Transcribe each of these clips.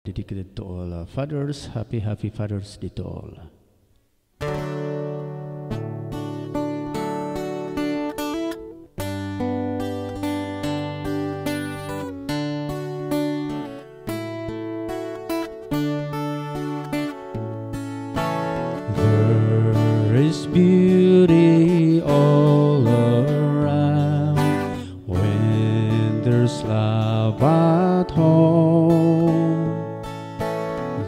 dedicated to all fathers. Happy Father's Day to all. There is beauty all around when there's love at home.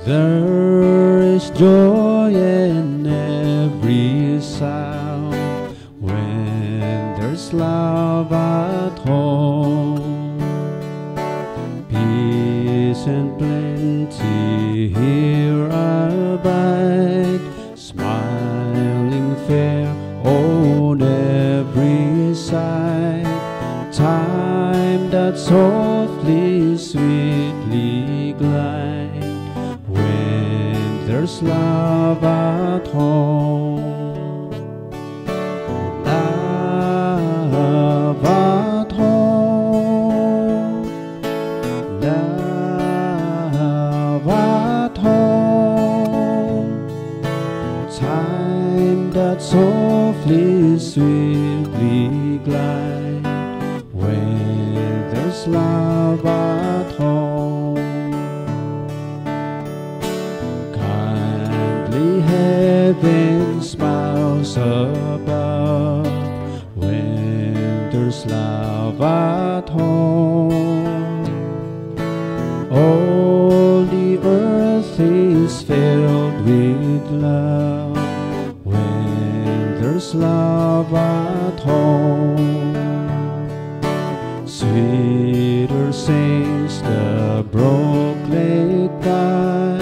There is joy in every sound when there's love at home. Peace and plenty here abide, smiling fair on every side. Time that softly, sweetly glide when there's love at home. Love at home. Love at home. Time that softly, sweetly glide when there's love at home. Kindly heaven smiles above when there's love at home. All the earth is filled with love when there's love at home. Sweeter sings the brook late by,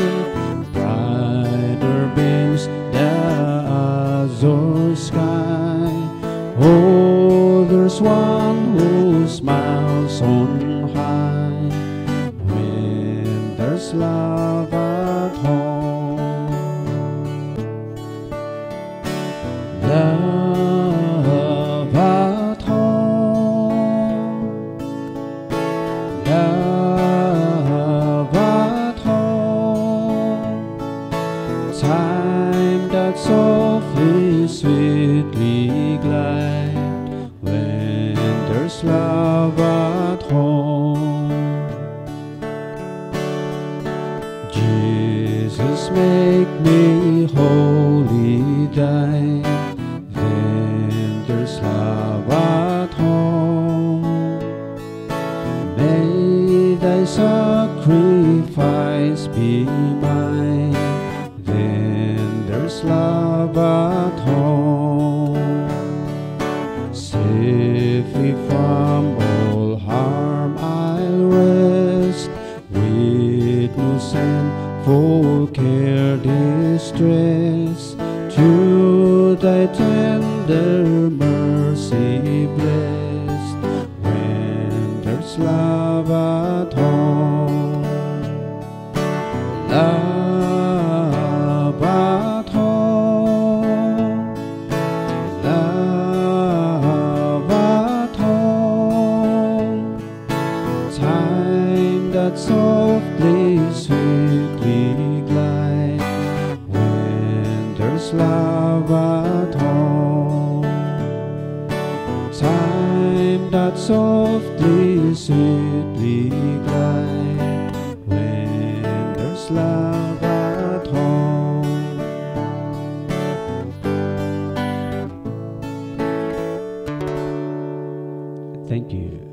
brighter beams the azure sky. Oh, there's one who smiles on high when there's love at home. Love at home. Love at home. Time that softly, sweetly glide when there's love at home. Jesus, make me wholly thine, then there's love at home. May thy sacrifice be mine, then there's love at home. Safely from all harm I'll rest, with no sinful care distress. To thy tender mercy blessed when there's love at home. Love at home. Love at home. Time that softly, sweetly glide when there's love at home. Time that softly, sweetly glide when there's love at home. Thank you.